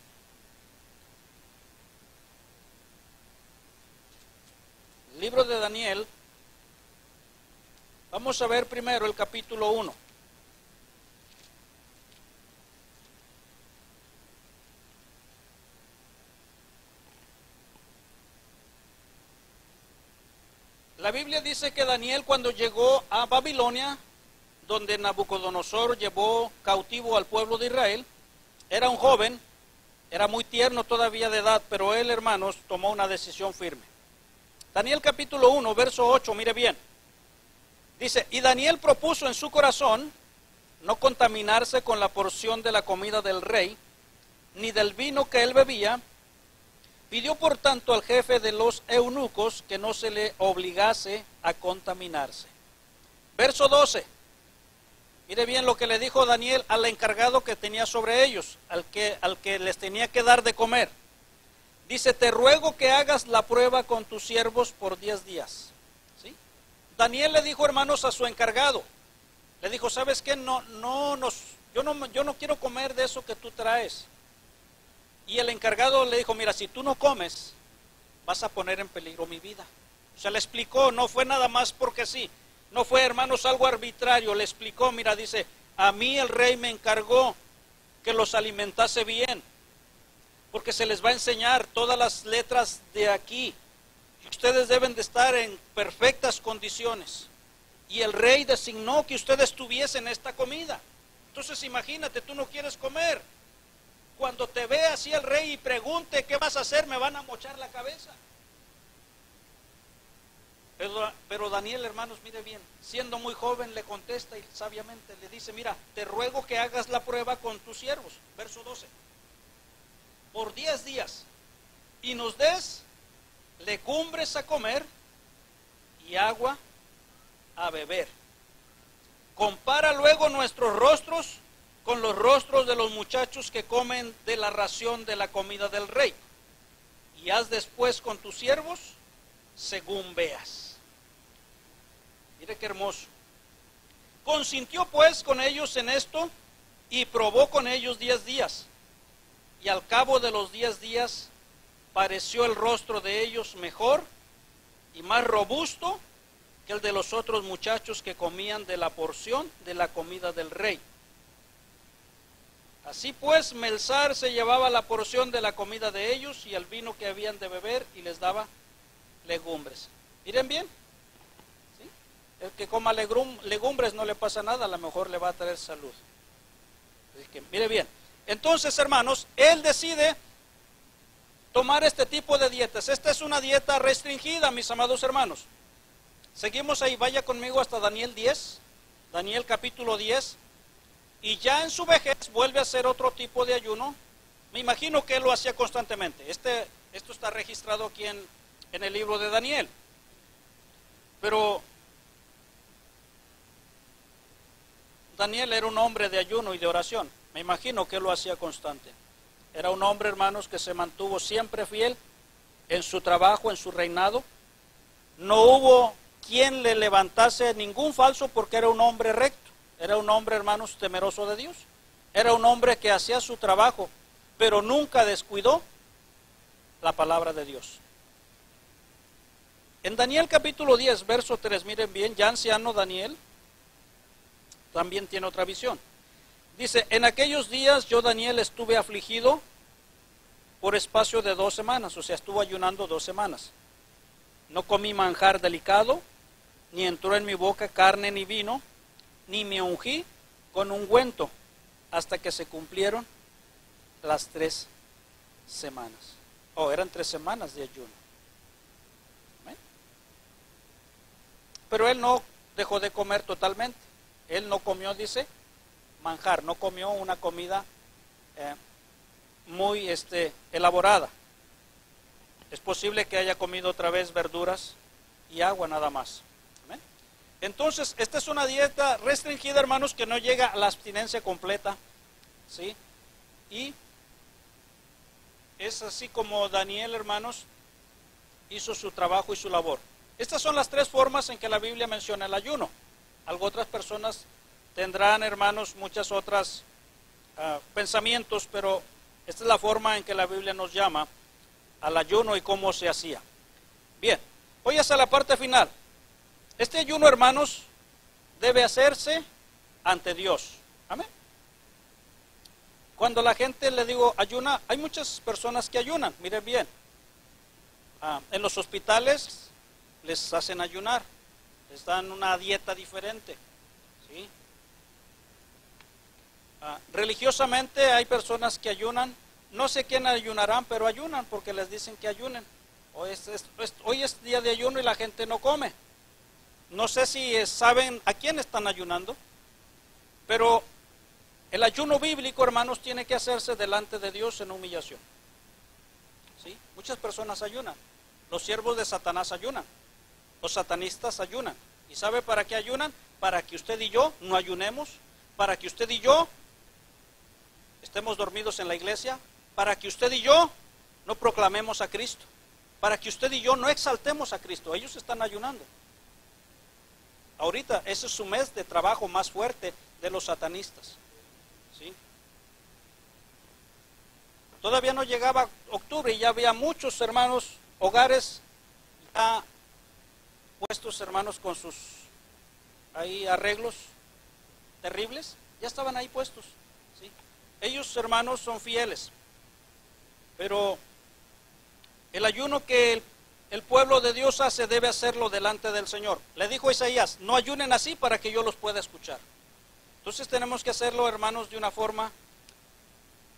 El libro de Daniel, vamos a ver primero el capítulo 1. La Biblia dice que Daniel, cuando llegó a Babilonia, donde Nabucodonosor llevó cautivo al pueblo de Israel, era un joven, era muy tierno todavía de edad, pero él, hermanos, tomó una decisión firme. Daniel capítulo 1, verso 8, mire bien. Dice, y Daniel propuso en su corazón no contaminarse con la porción de la comida del rey, ni del vino que él bebía. Pidió por tanto al jefe de los eunucos que no se le obligase a contaminarse. Verso 12. Mire bien lo que le dijo Daniel al encargado que tenía sobre ellos, al que les tenía que dar de comer. Dice, te ruego que hagas la prueba con tus siervos por 10 días. ¿Sí? Daniel le dijo, hermanos, a su encargado, le dijo, ¿sabes qué? Yo no quiero comer de eso que tú traes. Y el encargado le dijo, mira, si tú no comes, vas a poner en peligro mi vida. O sea, le explicó, no fue nada más porque sí. No fue, hermanos, algo arbitrario. Le explicó, mira, dice, a mí el rey me encargó que los alimentase bien, porque se les va a enseñar todas las letras de aquí. Y ustedes deben de estar en perfectas condiciones. Y el rey designó que ustedes tuviesen esta comida. Entonces imagínate, tú no quieres comer. Cuando te vea así el rey y pregunte qué vas a hacer, me van a mochar la cabeza. Pero Daniel, hermanos, mire bien, siendo muy joven le contesta y sabiamente le dice, mira, te ruego que hagas la prueba con tus siervos, verso 12, por 10 días, y nos des legumbres a comer y agua a beber. Compara luego nuestros rostros con los rostros de los muchachos que comen de la ración de la comida del rey, y haz después con tus siervos según veas. Mire qué hermoso. Consintió pues con ellos en esto y probó con ellos 10 días. Y al cabo de los 10 días pareció el rostro de ellos mejor y más robusto que el de los otros muchachos que comían de la porción de la comida del rey. Así pues, Melzar se llevaba la porción de la comida de ellos y el vino que habían de beber y les daba legumbres. Miren bien, ¿sí? El que coma legumbres no le pasa nada, a lo mejor le va a traer salud. Así que mire bien. Entonces, hermanos, él decide tomar este tipo de dietas. Esta es una dieta restringida, mis amados hermanos. Seguimos ahí, vaya conmigo hasta Daniel 10, Daniel capítulo 10. Y ya en su vejez vuelve a hacer otro tipo de ayuno. Me imagino que él lo hacía constantemente. Esto está registrado aquí en el libro de Daniel. Pero Daniel era un hombre de ayuno y de oración. Me imagino que él lo hacía constante. Era un hombre, hermanos, que se mantuvo siempre fiel en su trabajo, en su reinado. No hubo quien le levantase ningún falso porque era un hombre recto. Era un hombre, hermanos, temeroso de Dios. Era un hombre que hacía su trabajo, pero nunca descuidó la palabra de Dios. En Daniel capítulo 10, verso 3, miren bien, ya anciano Daniel también tiene otra visión. Dice, en aquellos días yo Daniel estuve afligido por espacio de 2 semanas, o sea, estuvo ayunando 2 semanas. No comí manjar delicado, ni entró en mi boca carne ni vino, ni me ungí con ungüento hasta que se cumplieron las 3 semanas. Oh, eran 3 semanas de ayuno. ¿Amén? Pero él no dejó de comer totalmente. Él no comió, dice, manjar, no comió una comida muy elaborada. Es posible que haya comido otra vez verduras y agua nada más. ¿Amén? Entonces, esta es una dieta restringida, hermanos, que no llega a la abstinencia completa, ¿sí? Y es así como Daniel, hermanos, hizo su trabajo y su labor. Estas son las 3 formas en que la Biblia menciona el ayuno. Algo otras personas tendrán, hermanos, muchas otras pensamientos, pero esta es la forma en que la Biblia nos llama al ayuno y cómo se hacía. Bien, hoy hasta la parte final. Este ayuno, hermanos, debe hacerse ante Dios. Amén. Cuando la gente le digo ayuna, hay muchas personas que ayunan, miren bien. En los hospitales les hacen ayunar, les dan una dieta diferente, ¿sí? Religiosamente hay personas que ayunan, no sé quién ayunarán, pero ayunan porque les dicen que ayunen. Hoy es día de ayuno y la gente no come. No sé si saben a quién están ayunando, pero el ayuno bíblico, hermanos, tiene que hacerse delante de Dios en humillación. ¿Sí? Muchas personas ayunan. Los siervos de Satanás ayunan. Los satanistas ayunan. ¿Y sabe para qué ayunan? Para que usted y yo no ayunemos, para que usted y yo estemos dormidos en la iglesia, para que usted y yo no proclamemos a Cristo, para que usted y yo no exaltemos a Cristo. Ellos están ayunando. Ahorita ese es su mes de trabajo más fuerte de los satanistas. ¿Sí? Todavía no llegaba octubre y ya había muchos hermanos, hogares ya puestos, hermanos, con sus ahí arreglos terribles, ya estaban ahí puestos. ¿Sí? Ellos, hermanos, son fieles, pero el ayuno que el pueblo de Dios hace debe hacerlo delante del Señor. Le dijo Isaías, no ayunen así para que yo los pueda escuchar. Entonces tenemos que hacerlo, hermanos, de una forma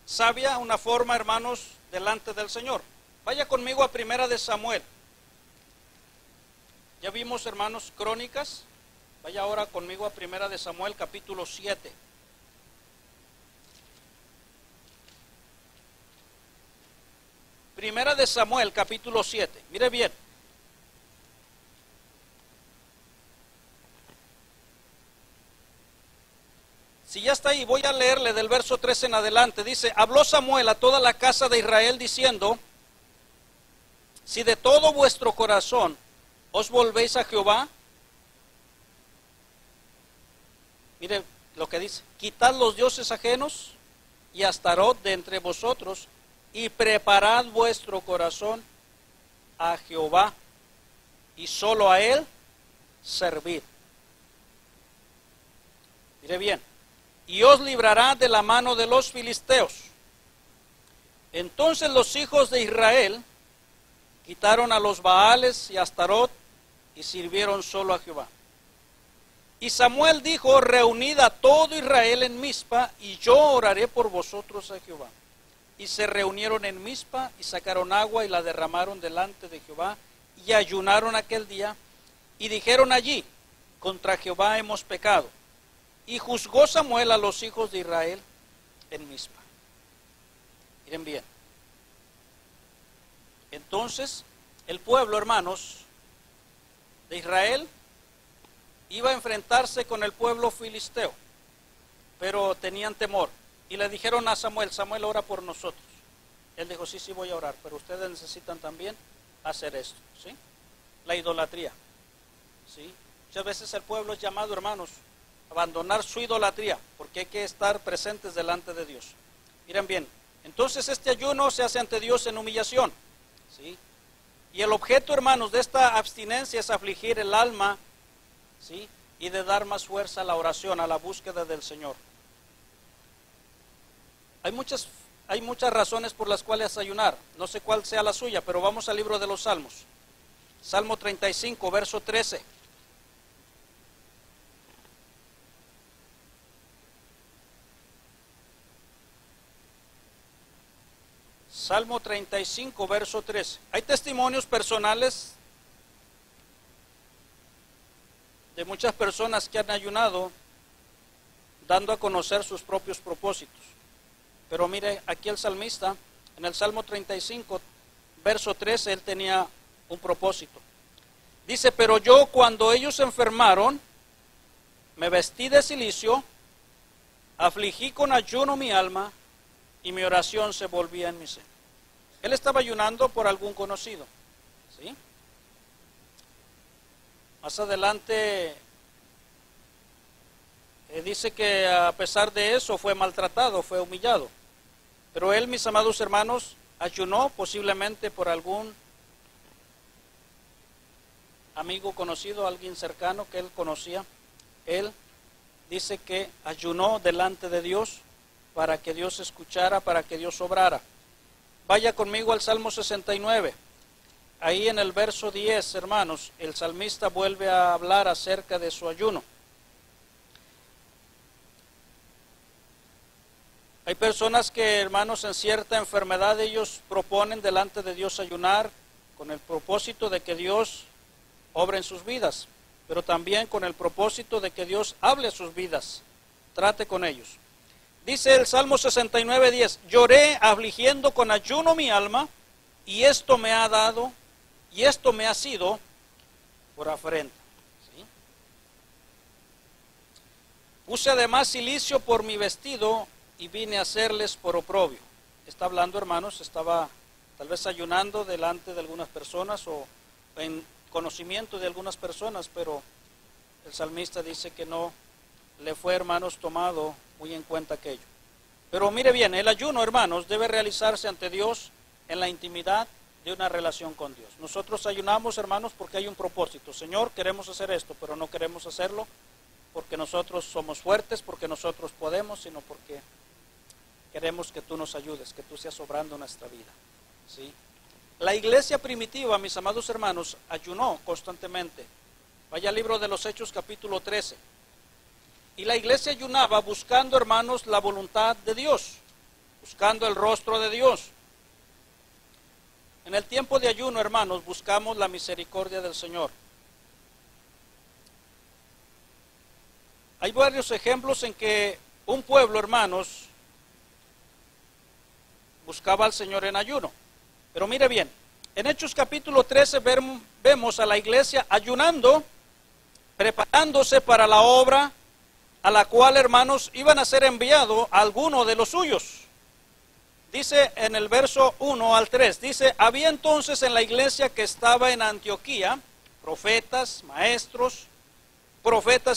sabia, una forma, hermanos, delante del Señor. Vaya conmigo a Primera de Samuel. Ya vimos, hermanos, Crónicas. Vaya ahora conmigo a Primera de Samuel, capítulo 7. Primera de Samuel, capítulo 7. Mire bien. Si ya está ahí, voy a leerle del verso 13 en adelante. Dice, habló Samuel a toda la casa de Israel diciendo, si de todo vuestro corazón os volvéis a Jehová, mire lo que dice, quitad los dioses ajenos y Astarot de entre vosotros y preparad vuestro corazón a Jehová y solo a él servid. Mire bien, y os librará de la mano de los filisteos. Entonces los hijos de Israel quitaron a los Baales y a Astarot y sirvieron solo a Jehová. Y Samuel dijo, reunid a todo Israel en Mizpa y yo oraré por vosotros a Jehová. Y se reunieron en Mizpa y sacaron agua y la derramaron delante de Jehová y ayunaron aquel día y dijeron allí, contra Jehová hemos pecado. Y juzgó Samuel a los hijos de Israel en Mizpa. Miren bien. Entonces, el pueblo, hermanos, de Israel iba a enfrentarse con el pueblo filisteo, pero tenían temor. Y le dijeron a Samuel, Samuel, ora por nosotros. Él dijo, sí, voy a orar, pero ustedes necesitan también hacer esto, ¿sí? La idolatría, ¿sí? Muchas veces el pueblo es llamado, hermanos, a abandonar su idolatría, porque hay que estar presentes delante de Dios. Miren bien, entonces este ayuno se hace ante Dios en humillación, ¿sí? Y el objeto, hermanos, de esta abstinencia es afligir el alma, ¿sí? Y de dar más fuerza a la oración, a la búsqueda del Señor. Hay muchas razones por las cuales ayunar. No sé cuál sea la suya, pero vamos al libro de los Salmos. Salmo 35, verso 13. Salmo 35, verso 13. Hay testimonios personales de muchas personas que han ayunado dando a conocer sus propios propósitos. Pero mire, aquí el salmista, en el Salmo 35, verso 13, él tenía un propósito. Dice, pero yo cuando ellos se enfermaron, me vestí de cilicio, afligí con ayuno mi alma, y mi oración se volvía en mi seno. Él estaba ayunando por algún conocido, ¿sí? Más adelante dice que a pesar de eso fue maltratado, fue humillado. Pero él, mis amados hermanos, ayunó posiblemente por algún amigo conocido, alguien cercano que él conocía. Él dice que ayunó delante de Dios para que Dios escuchara, para que Dios obrara. Vaya conmigo al Salmo 69. Ahí en el verso 10, hermanos, el salmista vuelve a hablar acerca de su ayuno. Hay personas que, hermanos, en cierta enfermedad ellos proponen delante de Dios ayunar con el propósito de que Dios obre en sus vidas, pero también con el propósito de que Dios hable a sus vidas, trate con ellos. Dice el Salmo 69, 10, lloré afligiendo con ayuno mi alma, y esto me ha dado, y esto me ha sido por afrenta. ¿Sí? Puse además cilicio por mi vestido, y vine a hacerles por oprobio. Está hablando, hermanos, estaba tal vez ayunando delante de algunas personas, o en conocimiento de algunas personas, pero el salmista dice que no le fue, hermanos, tomado muy en cuenta aquello. Pero mire bien, el ayuno, hermanos, debe realizarse ante Dios en la intimidad de una relación con Dios. Nosotros ayunamos, hermanos, porque hay un propósito. Señor, queremos hacer esto, pero no queremos hacerlo porque nosotros somos fuertes, porque nosotros podemos, sino porque queremos que tú nos ayudes, que tú seas obrando en nuestra vida. ¿Sí? La iglesia primitiva, mis amados hermanos, ayunó constantemente. Vaya al libro de los Hechos, capítulo 13. Y la iglesia ayunaba buscando, hermanos, la voluntad de Dios, buscando el rostro de Dios. En el tiempo de ayuno, hermanos, buscamos la misericordia del Señor. Hay varios ejemplos en que un pueblo, hermanos, buscaba al Señor en ayuno. Pero mire bien, en Hechos capítulo 13 vemos a la iglesia ayunando, preparándose para la obra a la cual, hermanos, iban a ser enviados a alguno de los suyos. Dice en el verso 1 al 3, dice, había entonces en la iglesia que estaba en Antioquía, profetas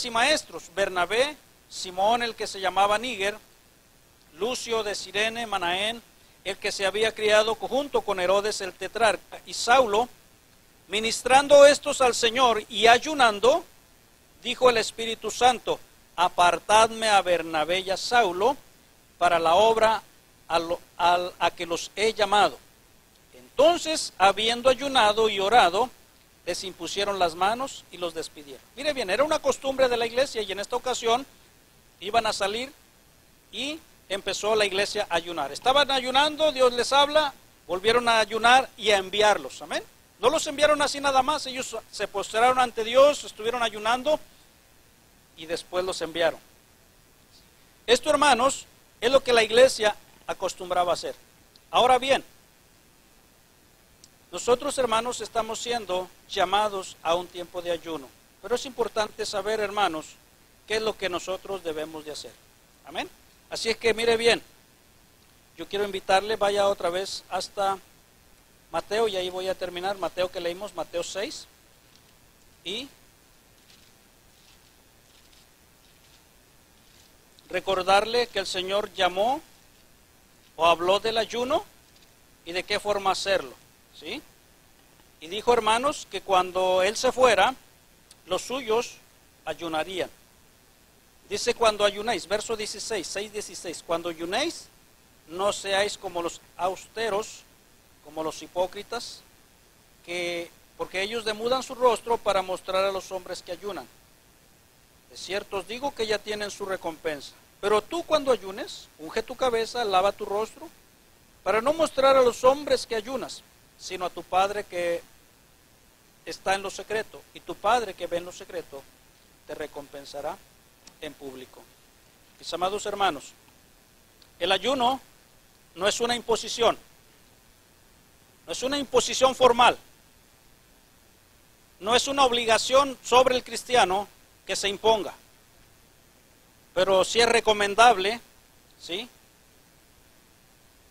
y maestros, Bernabé, Simón el que se llamaba Níger, Lucio de Cirene, Manaén, el que se había criado junto con Herodes el tetrarca, y Saulo, ministrando estos al Señor y ayunando, dijo el Espíritu Santo, apartadme a Bernabé y a Saulo para la obra a que los he llamado. Entonces, habiendo ayunado y orado, les impusieron las manos y los despidieron. Mire bien, era una costumbre de la iglesia, y en esta ocasión iban a salir y empezó la iglesia a ayunar. Estaban ayunando, Dios les habla, volvieron a ayunar y a enviarlos. Amén. No los enviaron así nada más, ellos se postraron ante Dios, estuvieron ayunando y después los enviaron. Esto, hermanos, es lo que la iglesia acostumbraba a hacer. Ahora bien, nosotros, hermanos, estamos siendo llamados a un tiempo de ayuno, pero es importante saber, hermanos, qué es lo que nosotros debemos de hacer. Amén. Así es que mire bien, yo quiero invitarle, vaya otra vez hasta Mateo, y ahí voy a terminar, Mateo que leímos, Mateo 6, y recordarle que el Señor llamó o habló del ayuno y de qué forma hacerlo, ¿sí? Y dijo, hermanos, que cuando Él se fuera, los suyos ayunarían. Dice, cuando ayunéis, verso 16, 6:16, cuando ayunéis, no seáis como los austeros, como los hipócritas, porque ellos demudan su rostro para mostrar a los hombres que ayunan. De cierto os digo que ya tienen su recompensa. Pero tú, cuando ayunes, unge tu cabeza, lava tu rostro, para no mostrar a los hombres que ayunas, sino a tu Padre que está en lo secreto, y tu Padre que ve en lo secreto te recompensará en público. Mis amados hermanos, el ayuno no es una imposición, no es una imposición formal, no es una obligación sobre el cristiano que se imponga, pero sí es recomendable, ¿sí?,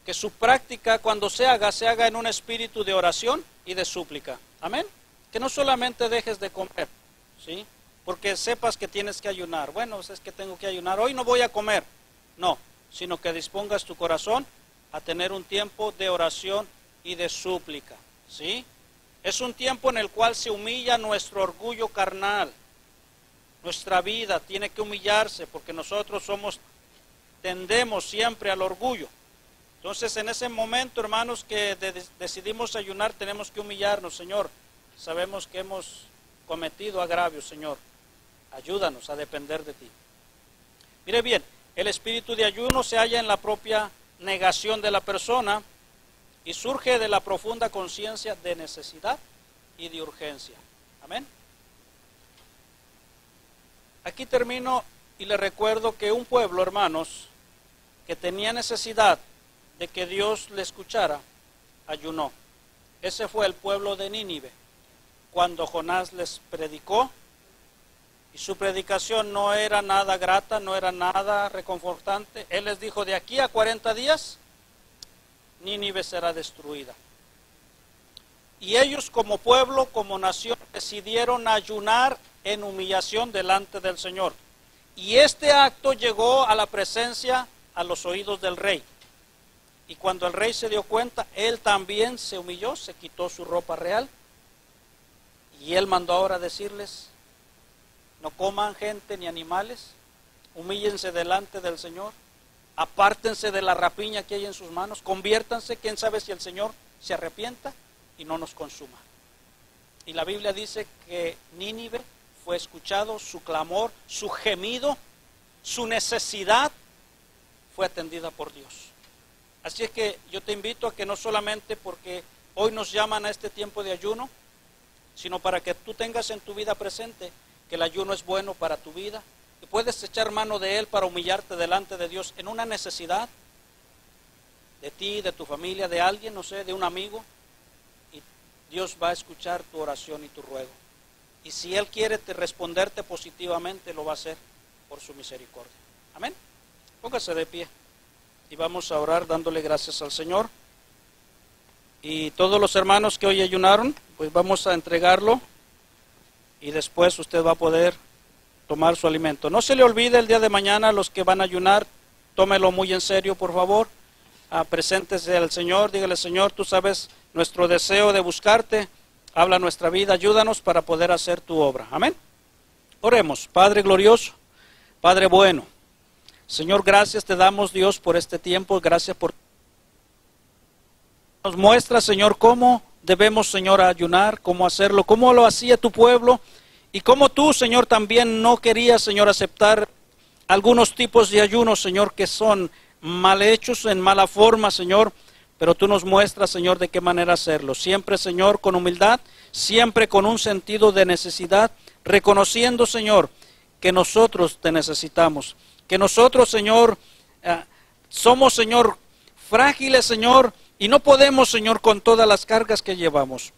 que su práctica cuando se haga en un espíritu de oración y de súplica. Amén. Que no solamente dejes de comer, ¿sí?, porque sepas que tienes que ayunar. Bueno, es que tengo que ayunar, hoy no voy a comer. No, sino que dispongas tu corazón a tener un tiempo de oración y de súplica, ¿sí? Es un tiempo en el cual se humilla nuestro orgullo carnal. Nuestra vida tiene que humillarse porque nosotros tendemos siempre al orgullo. Entonces, en ese momento, hermanos, que decidimos ayunar, tenemos que humillarnos. Señor, sabemos que hemos cometido agravios, Señor. Ayúdanos a depender de ti. Mire bien, el espíritu de ayuno se halla en la propia negación de la persona y surge de la profunda conciencia de necesidad y de urgencia. Amén. Aquí termino y le recuerdo que un pueblo, hermanos, que tenía necesidad de que Dios le escuchara, ayunó. Ese fue el pueblo de Nínive. Cuando Jonás les predicó, y su predicación no era nada grata, no era nada reconfortante, él les dijo, de aquí a 40 días, Nínive será destruida. Y ellos como pueblo, como nación, decidieron ayunar en humillación delante del Señor. Y este acto llegó a la presencia, a los oídos del rey. Y cuando el rey se dio cuenta, él también se humilló, se quitó su ropa real. Y él mandó ahora decirles, no coman gente ni animales, humíllense delante del Señor, apártense de la rapiña que hay en sus manos, conviértanse, quién sabe si el Señor se arrepienta y no nos consuma. Y la Biblia dice que Nínive fue escuchado, su clamor, su gemido, su necesidad fue atendida por Dios. Así es que yo te invito a que no solamente porque hoy nos llaman a este tiempo de ayuno, sino para que tú tengas en tu vida presente que el ayuno es bueno para tu vida, que puedes echar mano de él para humillarte delante de Dios en una necesidad de ti, de tu familia, de alguien, no sé, de un amigo, y Dios va a escuchar tu oración y tu ruego. Y si Él quiere responderte positivamente, lo va a hacer por su misericordia. Amén. Póngase de pie y vamos a orar dándole gracias al Señor. Y todos los hermanos que hoy ayunaron, pues vamos a entregarlo y después usted va a poder tomar su alimento. No se le olvide el día de mañana, los que van a ayunar, tómelo muy en serio, por favor. Preséntese al Señor, dígale, Señor, tú sabes nuestro deseo de buscarte, habla nuestra vida, ayúdanos para poder hacer tu obra. Amén. Oremos. Padre glorioso, Padre bueno, Señor, gracias te damos, Dios, por este tiempo, gracias por... Nos muestra, Señor, cómo debemos, Señor, ayunar, cómo hacerlo, cómo lo hacía tu pueblo, y cómo tú, Señor, también no querías, Señor, aceptar algunos tipos de ayunos, Señor, que son mal hechos, en mala forma, Señor, pero tú nos muestras, Señor, de qué manera hacerlo. Siempre, Señor, con humildad, siempre con un sentido de necesidad, reconociendo, Señor, que nosotros te necesitamos, que nosotros, Señor, somos, Señor, frágiles, Señor, y no podemos, Señor, con todas las cargas que llevamos.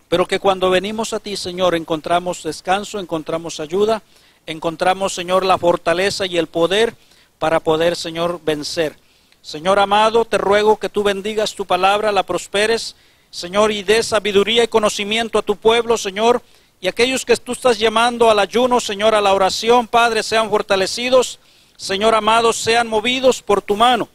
Pero que cuando venimos a ti, Señor, encontramos descanso, encontramos ayuda, encontramos, Señor, la fortaleza y el poder para poder, Señor, vencer. Señor amado, te ruego que tú bendigas tu palabra, la prosperes, Señor, y dé sabiduría y conocimiento a tu pueblo, Señor, y aquellos que tú estás llamando al ayuno, Señor, a la oración, Padre, sean fortalecidos, Señor amado, sean movidos por tu mano.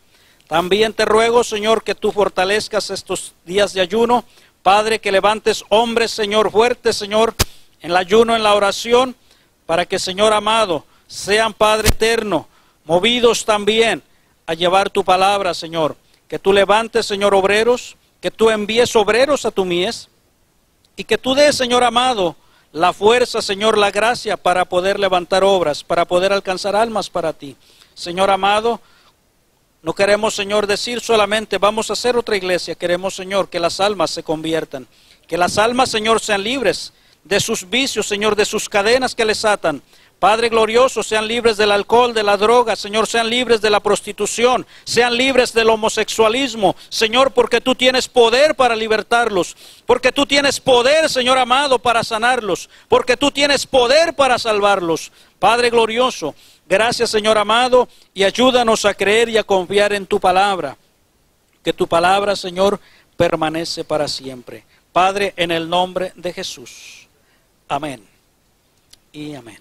También te ruego, Señor, que tú fortalezcas estos días de ayuno, Padre, que levantes hombres, Señor, fuertes, Señor, en el ayuno, en la oración, para que, Señor amado, sean, Padre eterno, movidos también a llevar tu palabra, Señor. Que tú levantes, Señor, obreros, que tú envíes obreros a tu mies, y que tú des, Señor amado, la fuerza, Señor, la gracia para poder levantar obras, para poder alcanzar almas para ti. Señor amado, No queremos, Señor, decir solamente vamos a hacer otra iglesia. Queremos, Señor, que las almas se conviertan. Que las almas, Señor, sean libres de sus vicios, Señor, de sus cadenas que les atan. Padre glorioso, sean libres del alcohol, de la droga, Señor, sean libres de la prostitución, sean libres del homosexualismo, Señor, porque tú tienes poder para libertarlos, porque tú tienes poder, Señor amado, para sanarlos, porque tú tienes poder para salvarlos. Padre glorioso, gracias, Señor amado, y ayúdanos a creer y a confiar en tu palabra, que tu palabra, Señor, permanece para siempre. Padre, en el nombre de Jesús. Amén y amén.